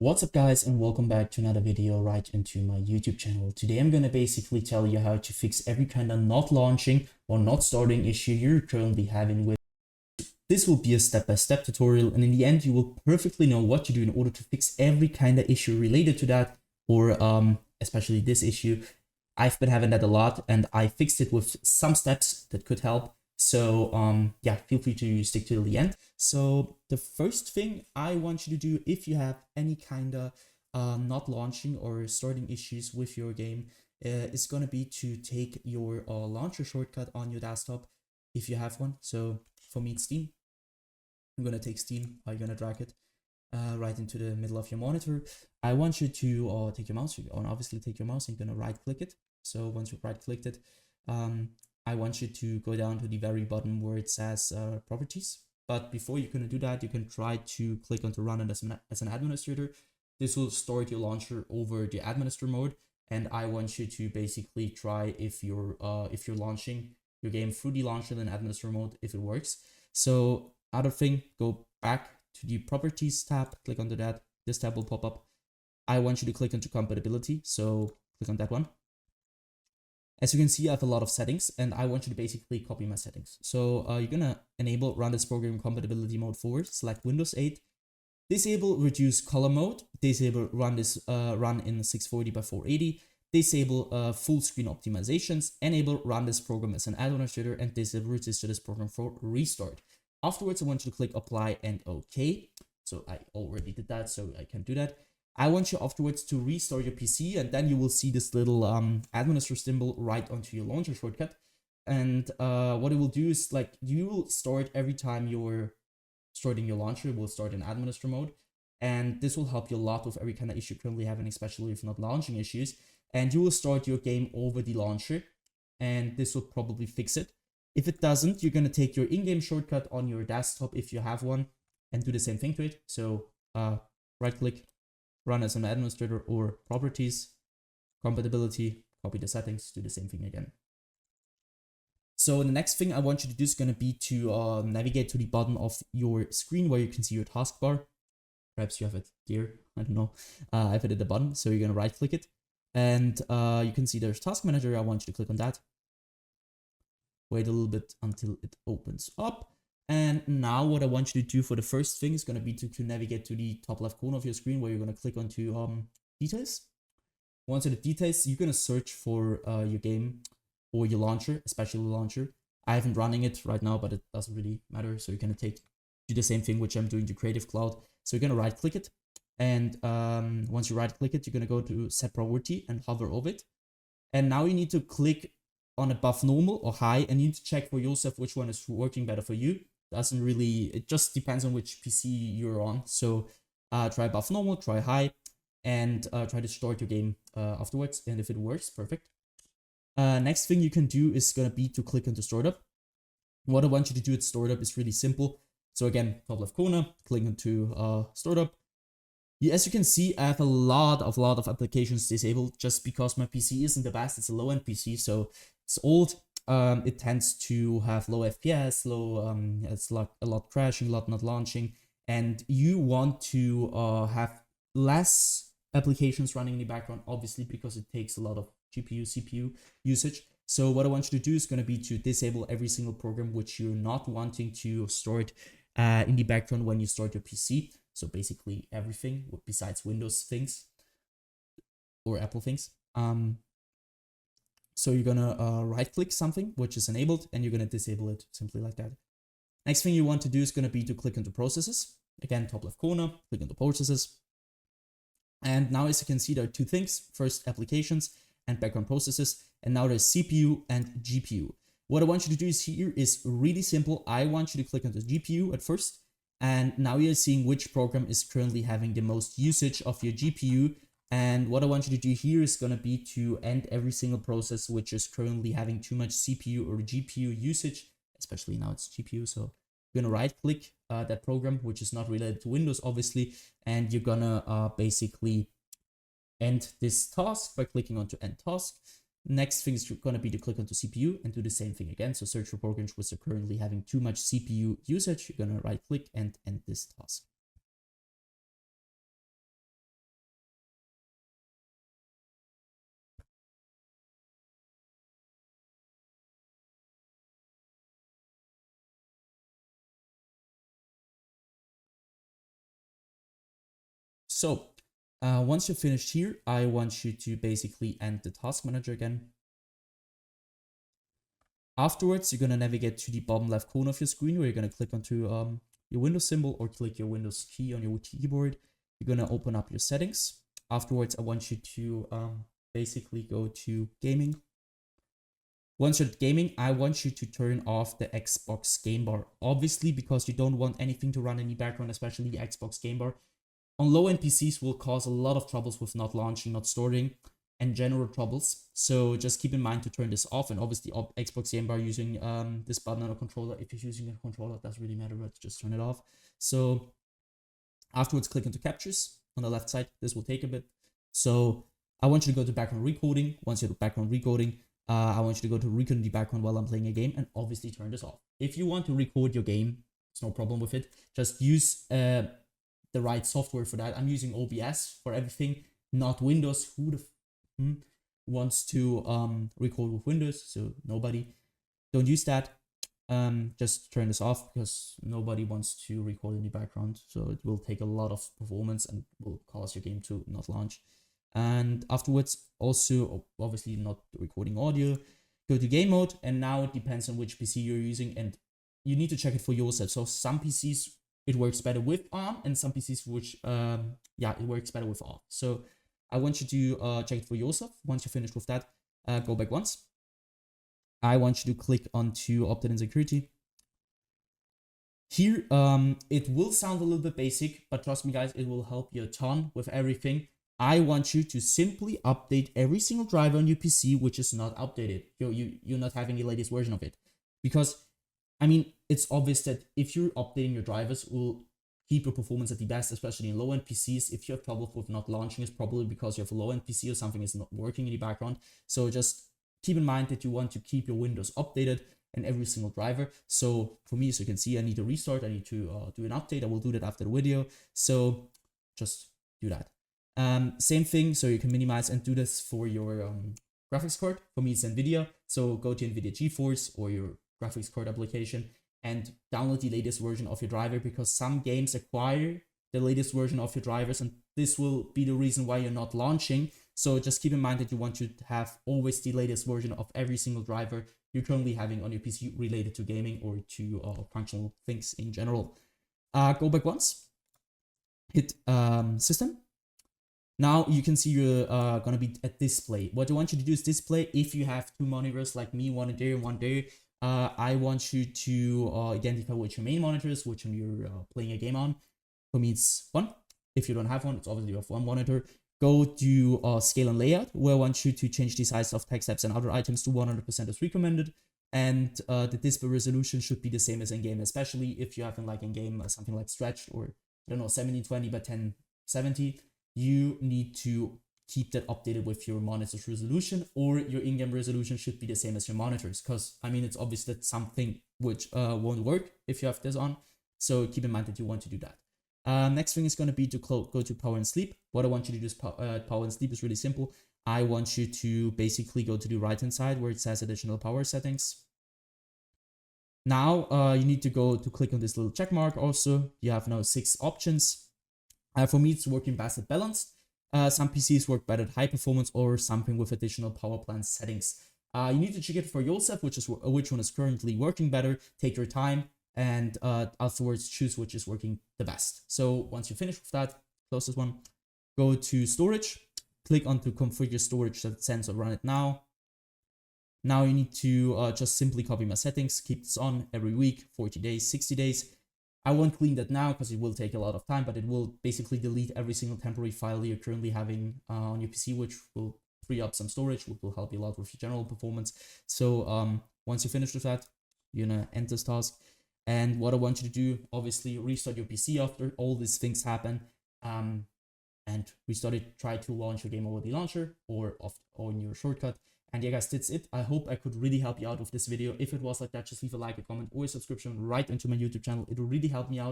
What's up guys, and welcome back to another video right into my YouTube channel. Today I'm going to basically tell you how to fix every kind of not launching or not starting issue you're currently having with. This will be a step-by-step tutorial, and in the end you will perfectly know what to do in order to fix every kind of issue related to that, or especially this issue. I've been having that a lot and I fixed it with some steps that could help. So yeah, feel free to stick to the end. So the first thing I want you to do, if you have any kind of not launching or starting issues with your game, is going to be to take your launcher shortcut on your desktop if you have one. So for me it's Steam. I'm going to take Steam, I'm going to drag it right into the middle of your monitor. I want you to take your mouse, obviously take your mouse and you're going to right click it. So once you've right clicked it, I want you to go down to the very bottom where it says properties. But before you're going to do that, you can try to click on to run it as an administrator. This will start your launcher over the administrator mode. And I want you to basically try if you're launching your game through the launcher and administrator mode, if it works. So other thing, go back to the properties tab, click onto that. This tab will pop up. I want you to click onto compatibility. So click on that one. As you can see, I have a lot of settings and I want you to basically copy my settings. So you're gonna enable run this program compatibility mode forward, select Windows 8, disable reduce color mode, disable run this run in 640 by 480, disable full screen optimizations, enable run this program as an administrator, and disable register this program for restart. Afterwards, I want you to click apply and OK. So I already did that, so I can do that. I want you afterwards to restart your PC, and then you will see this little administrator symbol right onto your launcher shortcut. And what it will do is, like, you will start every time you're starting your launcher, it will start in administrator mode. And this will help you a lot with every kind of issue currently having, especially if not launching issues. And you will start your game over the launcher, and this will probably fix it. If it doesn't, you're going to take your in-game shortcut on your desktop if you have one and do the same thing to it. So right click, run as an administrator, or properties, compatibility, copy the settings, do the same thing again. So the next thing I want you to do is going to be to navigate to the bottom of your screen where you can see your taskbar. Perhaps you have it here, I don't know. I have it at the bottom, so you're going to right click it. And you can see there's task manager. I want you to click on that. Wait a little bit until it opens up. And now what I want you to do for the first thing is going to be to navigate to the top left corner of your screen where you're going to click onto details. Once in the details, you're going to search for your game or your launcher, especially the launcher. I haven't running it right now, but it doesn't really matter. So you're going to do the same thing, which I'm doing to Creative Cloud. So you're going to right click it. And once you right click it, you're going to go to set priority and hover over it. And now you need to click on above normal or high, and you need to check for yourself which one is working better for you. Doesn't really, it just depends on which PC you're on. So try above normal, try high, and try to start your game afterwards. And if it works, perfect. Next thing you can do is going to be to click into startup. What I want you to do at startup is really simple. So again, top left corner, click into startup. As you can see, I have a lot of applications disabled just because my PC isn't the best. It's a low-end PC, so it's old. It tends to have low FPS, it's like a lot crashing, a lot not launching, and you want to have less applications running in the background, obviously, because it takes a lot of GPU, CPU usage. So what I want you to do is going to be to disable every single program which you're not wanting to start in the background when you start your PC. So basically everything besides Windows things or Apple things. So you're gonna right click something which is enabled and you're gonna disable it simply like that. Next thing you want to do is gonna be to click into processes. Again, top left corner, click into processes. And now as you can see, there are two things. First, applications and background processes. And now there's CPU and GPU. What I want you to do here is really simple. I want you to click on the GPU at first. And now you're seeing which program is currently having the most usage of your GPU. And what I want you to do here is going to be to end every single process which is currently having too much CPU or GPU usage, especially now it's GPU. So you're going to right click that program, which is not related to Windows, obviously. And you're going to basically end this task by clicking onto end task. Next thing is going to be to click onto CPU and do the same thing again. So search for programs which are currently having too much CPU usage. You're going to right click and end this task. So once you're finished here, I want you to basically end the task manager again. Afterwards, you're going to navigate to the bottom left corner of your screen where you're going to click onto your Windows symbol or click your Windows key on your keyboard. You're going to open up your settings. Afterwards, I want you to basically go to gaming. Once you're at gaming, I want you to turn off the Xbox game bar. Obviously, because you don't want anything to run in the background, especially the Xbox game bar. On low-end PCs will cause a lot of troubles with not launching, not storing, and general troubles. So just keep in mind to turn this off. And obviously, Xbox game bar using this button on a controller. If you're using a controller, it doesn't really matter, but just turn it off. So afterwards, click into captures on the left side. This will take a bit. So I want you to go to background recording. Once you're at background recording, I want you to go to record in the background while I'm playing a game and obviously turn this off. If you want to record your game, it's no problem with it. Just use the right software for that. I'm using OBS for everything, not Windows. Who the wants to record with Windows? So nobody. Don't use that. Just turn this off because nobody wants to record in the background. So it will take a lot of performance and will cause your game to not launch. And afterwards, also obviously not recording audio, go to game mode. And now it depends on which PC you're using and you need to check it for yourself. So some PCs, it works better with ARM and some PCs which, it works better with ARM. So I want you to check it for yourself. Once you're finished with that, go back once. I want you to click onto opt-in and security. Here, it will sound a little bit basic, but trust me guys, it will help you a ton with everything. I want you to simply update every single driver on your PC which is not updated. You're not having the latest version of it. Because, I mean, it's obvious that if you're updating your drivers, it will keep your performance at the best, especially in low-end PCs. If you have trouble with not launching, it's probably because you have a low-end PC or something is not working in the background. So just keep in mind that you want to keep your Windows updated and every single driver. So for me, as you can see, I need to restart. I need to do an update. I will do that after the video. So just do that. Same thing, so you can minimize and do this for your graphics card. For me, it's NVIDIA. So go to NVIDIA GeForce or your graphics card application and download the latest version of your driver because some games acquire the latest version of your drivers and this will be the reason why you're not launching. So just keep in mind that you want to have always the latest version of every single driver you're currently having on your PC related to gaming or to functional things in general. Go back once, hit system. Now you can see you're gonna be at display. What I want you to do is display. If you have two monitors like me, one there and one there, I want you to identify which your main monitor is, which one you're playing a game on. For me, it's one. If you don't have one, it's obviously you have one monitor. Go to scale and layout, where I want you to change the size of text apps and other items to 100% as recommended. And the display resolution should be the same as in-game, especially if you have in-game something like stretched or, I don't know, 1720 by 1070. You need to keep that updated with your monitor's resolution, or your in-game resolution should be the same as your monitors. Because, I mean, it's obvious that something which won't work if you have this on. So keep in mind that you want to do that. Next thing is going to be to go to power and sleep. What I want you to do is power and sleep is really simple. I want you to basically go to the right hand side where it says additional power settings. Now you need to go to click on this little check mark also. You have now 6 options. For me, it's working best at balanced. Some PCs work better at high performance or something with additional power plant settings. You need to check it for yourself, which one is currently working better. Take your time and afterwards choose which is working the best. So once you finish with that, close this one, go to storage, click on to configure storage that sensor run it now. Now you need to just simply copy my settings, keep this on every week, 40 days, 60 days. I won't clean that now because it will take a lot of time, but it will basically delete every single temporary file you're currently having on your PC, which will free up some storage, which will help you a lot with your general performance. So once you finish with that, you're gonna end this task. And what I want you to do, obviously, restart your PC after all these things happen, and restart it. Try to launch your game over the launcher or in your shortcut. And yeah, guys, that's it. I hope I could really help you out with this video. If it was like that, just leave a like, a comment, or a subscription right into my YouTube channel. It will really help me out.